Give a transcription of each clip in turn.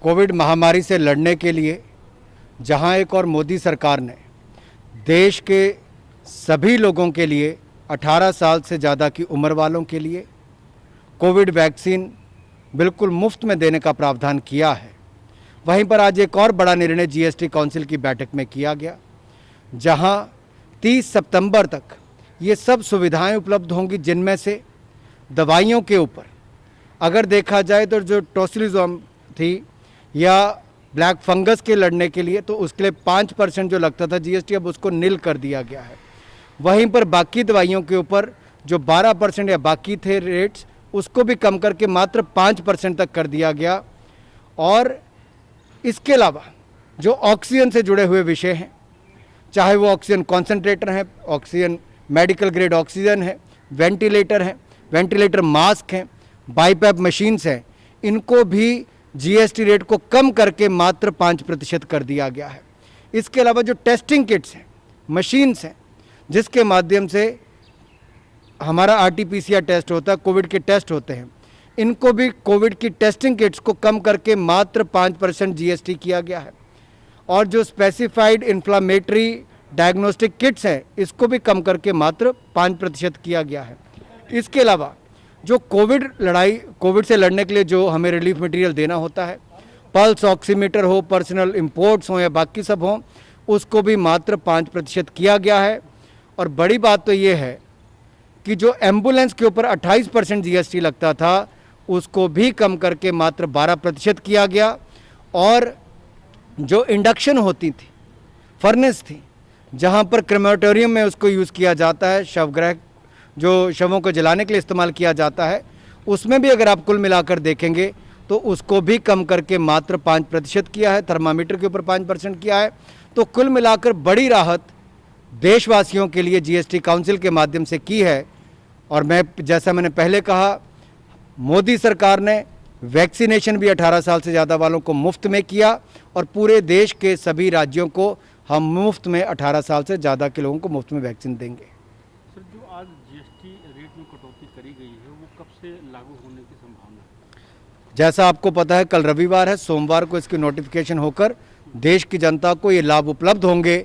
Covid महामारी से लड़ने के लिए जहां एक और मोदी सरकार ने देश के सभी लोगों के लिए 18 साल से ज़्यादा की उम्र वालों के लिए कोविड वैक्सीन बिल्कुल मुफ्त में देने का प्रावधान किया है, वहीं पर आज एक और बड़ा निर्णय जीएसटी काउंसिल की बैठक में किया गया, जहां 30 सितंबर तक ये सब सुविधाएं उपलब्ध होंगी, जिनमें से दवाइयों के ऊपर अगर देखा जाए तो जो टोसिलिज़ुमाब थी या ब्लैक फंगस के लड़ने के लिए, तो उसके लिए 5% जो लगता था जीएसटी, अब उसको नील कर दिया गया है। वहीं पर बाकी दवाइयों के ऊपर जो 12% या बाकी थे रेट्स, उसको भी कम करके मात्र 5% तक कर दिया गया। और इसके अलावा जो ऑक्सीजन से जुड़े हुए विषय हैं, चाहे वो ऑक्सीजन कॉन्सेंट्रेटर हैं, ऑक्सीजन मेडिकल ग्रेड ऑक्सीजन है, वेंटिलेटर हैं, वेंटिलेटर मास्क हैं, बाईपैप मशीन्स हैं, इनको भी जीएसटी रेट को कम करके मात्र 5% कर दिया गया है। इसके अलावा जो टेस्टिंग किट्स हैं, मशीन्स हैं, जिसके माध्यम से हमारा आरटीपीसीआर टेस्ट होता है, कोविड के टेस्ट होते हैं, इनको भी कोविड की टेस्टिंग किट्स को कम करके मात्र 5% जीएसटी किया गया है। और जो स्पेसिफाइड इन्फ्लामेटरी डायग्नोस्टिक किट्स हैं, इसको भी कम करके मात्र 5% किया गया है। इसके अलावा जो कोविड से लड़ने के लिए जो हमें रिलीफ मटेरियल देना होता है, पल्स ऑक्सीमीटर हो, पर्सनल इंपोर्ट्स हो या बाकी सब हो, उसको भी मात्र 5% किया गया है। और बड़ी बात तो ये है कि जो एम्बुलेंस के ऊपर 28% जीएसटी लगता था, उसको भी कम करके मात्र 12% किया गया। और जो इंडक्शन होती थी, फर्नेस थी, जहाँ पर क्रेमेटोरियम में उसको यूज़ किया जाता है, शवगृह जो शवों को जलाने के लिए इस्तेमाल किया जाता है, उसमें भी अगर आप कुल मिलाकर देखेंगे तो उसको भी कम करके मात्र 5% किया है। थर्मामीटर के ऊपर 5% किया है। तो कुल मिलाकर बड़ी राहत देशवासियों के लिए जीएसटी काउंसिल के माध्यम से की है। और जैसा मैंने पहले कहा, मोदी सरकार ने वैक्सीनेशन भी 18 साल से ज़्यादा वालों को मुफ्त में किया, और पूरे देश के सभी राज्यों को हम मुफ्त में 18 साल से ज़्यादा के लोगों को मुफ्त में वैक्सीन देंगे। सर, जो आज जीएसटी रेट में कटौती करी गई है, वो कब से लागू होने की संभावना है? जैसा आपको पता है, कल रविवार है, सोमवार को इसकी नोटिफिकेशन होकर देश की जनता को ये लाभ उपलब्ध होंगे,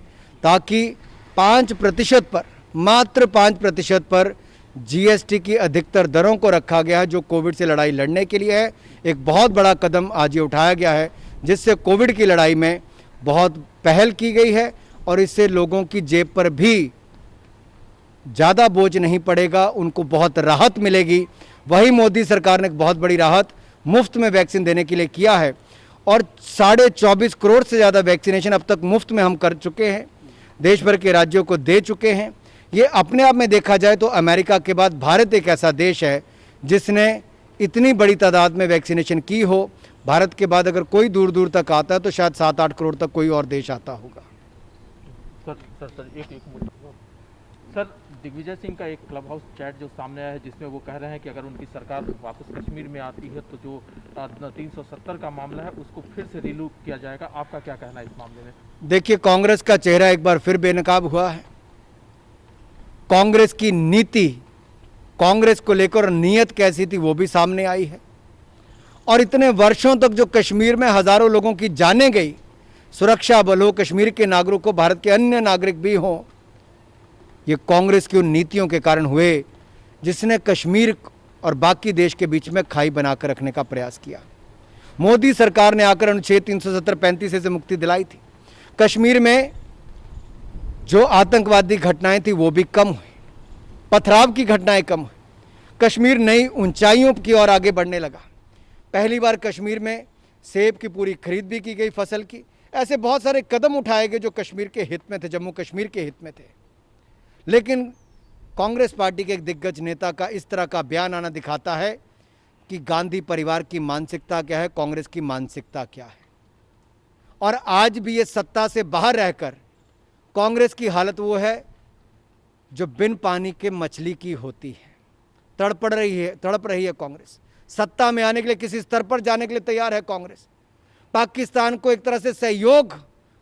ताकि 5% पर, मात्र 5% पर जीएसटी की अधिकतर दरों को रखा गया है, जो कोविड से लड़ाई लड़ने के लिए है। एक बहुत बड़ा कदम आज ये उठाया गया है, जिससे कोविड की लड़ाई में बहुत पहल की गई है, और इससे लोगों की जेब पर भी ज़्यादा बोझ नहीं पड़ेगा, उनको बहुत राहत मिलेगी। वही मोदी सरकार ने एक बहुत बड़ी राहत मुफ्त में वैक्सीन देने के लिए किया है, और 24.5 करोड़ से ज़्यादा वैक्सीनेशन अब तक मुफ्त में हम कर चुके हैं, देश भर के राज्यों को दे चुके हैं। ये अपने आप में देखा जाए तो अमेरिका के बाद भारत एक ऐसा देश है जिसने इतनी बड़ी तादाद में वैक्सीनेशन की हो। भारत के बाद अगर कोई दूर दूर तक आता है तो शायद 7-8 करोड़ तक कोई और देश आता होगा। सर एक मिनट सर, दिग्विजय सिंह का एक क्लब हाउस चैट जो सामने आया है, जिसमें वो कह रहे हैं कि अगर उनकी सरकार वापस कश्मीर में आती है तो जो 370 का मामला है उसको फिर से रिलूप किया जाएगा। आपका क्या कहना है इस मामले में? देखिए, कांग्रेस का चेहरा एक बार फिर बेनकाब हुआ है। कांग्रेस की नीति, कांग्रेस को लेकर नीयत कैसी थी, वो भी सामने आई है। और इतने वर्षों तक जो कश्मीर में हजारों लोगों की जानें गई, सुरक्षा बल हो, कश्मीर के नागरिक हो, भारत के अन्य नागरिक भी हों, ये कांग्रेस की उन नीतियों के कारण हुए जिसने कश्मीर और बाकी देश के बीच में खाई बनाकर रखने का प्रयास किया। मोदी सरकार ने आकर अनुच्छेद 370-35 से मुक्ति दिलाई थी। कश्मीर में जो आतंकवादी घटनाएं थी वो भी कम हुई, पथराव की घटनाएं कम हुई, कश्मीर नई ऊंचाइयों की ओर आगे बढ़ने लगा। पहली बार कश्मीर में सेब की पूरी खरीद भी की गई, फसल की। ऐसे बहुत सारे कदम उठाए गए जो कश्मीर के हित में थे, जम्मू कश्मीर के हित में थे। लेकिन कांग्रेस पार्टी के एक दिग्गज नेता का इस तरह का बयान आना दिखाता है कि गांधी परिवार की मानसिकता क्या है, कांग्रेस की मानसिकता क्या है। और आज भी ये सत्ता से बाहर रहकर कांग्रेस की हालत वो है जो बिन पानी के मछली की होती है। तड़प रही है कांग्रेस। सत्ता में आने के लिए किसी स्तर पर जाने के लिए तैयार है कांग्रेस। पाकिस्तान को एक तरह से सहयोग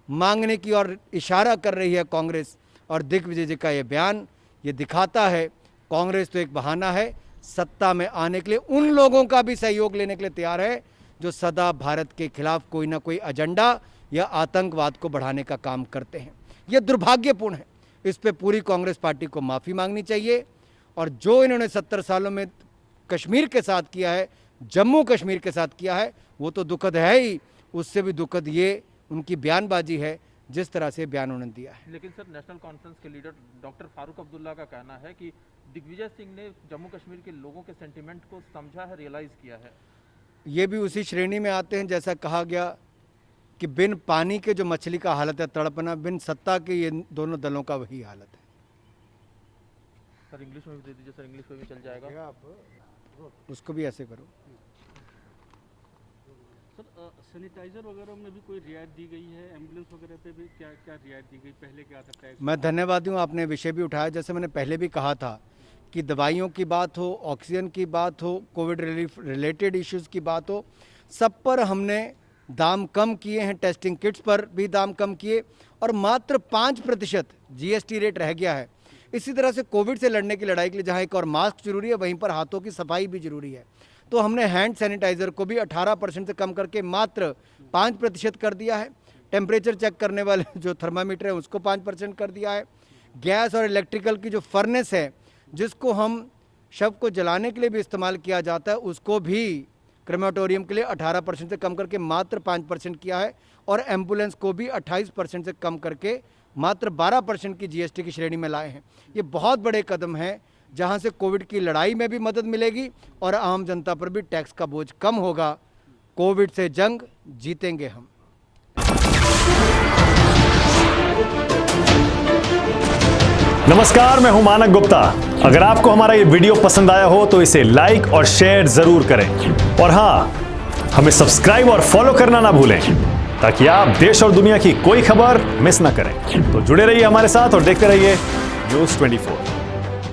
मांगने की ओर इशारा कर रही है कांग्रेस। और दिग्विजय जी का ये बयान ये दिखाता है कांग्रेस तो एक बहाना है, सत्ता में आने के लिए उन लोगों का भी सहयोग लेने के लिए तैयार है जो सदा भारत के खिलाफ कोई ना कोई एजेंडा या आतंकवाद को बढ़ाने का काम करते हैं। ये दुर्भाग्यपूर्ण है। इस पे पूरी कांग्रेस पार्टी को माफ़ी मांगनी चाहिए और जो इन्होंने 70 सालों में कश्मीर के साथ किया है, जम्मू कश्मीर के साथ किया है, वो तो दुखद है ही। उससे भी दुखद ये उनकी बयानबाजी है, जिस तरह से बयान उन्होंने दिया है। लेकिन सर, नेशनल कॉन्फ्रेंस के लीडर डॉक्टर फारूक अब्दुल्ला का कहना है कि दिग्विजय सिंह ने जम्मू कश्मीर के लोगों के सेंटिमेंट को समझा है, रियलाइज किया है। ये भी उसी श्रेणी में आते हैं जैसा कहा गया कि बिन पानी के जो मछली का हालत है तड़पना, बिन सत्ता के ये दोनों दलों का वही हालत है। सर इंग्लिश में भी दे दीजिए, सर इंग्लिश में भी चल जाएगा। उसको भी ऐसे करो। सर सैनिटाइजर वगैरह में भी कोई रियायत दी गई है? एम्बुलेंस वगैरह पे भी क्या क्या रियायत दी गई? पहले क्या था टैक्स? मैं धन्यवादी हूँ, आपने विषय भी उठाया। जैसे मैंने पहले भी कहा था कि दवाइयों की बात हो, ऑक्सीजन की बात हो, कोविड रिलीफ रिलेटेड इश्यूज़ की बात हो, सब पर हमने दाम कम किए हैं। टेस्टिंग किट्स पर भी दाम कम किए और मात्र 5% GST रेट रह गया है। इसी तरह से कोविड से लड़ने की लड़ाई के लिए जहाँ एक और मास्क जरूरी है, वहीं पर हाथों की सफाई भी जरूरी है। तो हमने हैंड सैनिटाइज़र को भी 18% से कम करके मात्र 5% कर दिया है। टेम्परेचर चेक करने वाले जो थर्मामीटर है उसको 5% कर दिया है। गैस और इलेक्ट्रिकल की जो फर्नेस है, जिसको हम शव को जलाने के लिए भी इस्तेमाल किया जाता है, उसको भी क्रेमेटोरियम के लिए 18% से कम करके मात्र 5% किया है। और एम्बुलेंस को भी 28% से कम करके मात्र 12% की GST की श्रेणी में लाए हैं। ये बहुत बड़े कदम हैं, जहां से कोविड की लड़ाई में भी मदद मिलेगी और आम जनता पर भी टैक्स का बोझ कम होगा। कोविड से जंग जीतेंगे हम। नमस्कार, मैं हूं मानक गुप्ता। अगर आपको हमारा ये वीडियो पसंद आया हो तो इसे लाइक और शेयर जरूर करें और हां, हमें सब्सक्राइब और फॉलो करना ना भूलें ताकि आप देश और दुनिया की कोई खबर मिस ना करें। तो जुड़े रहिए हमारे साथ और देखते रहिए न्यूज़ 24।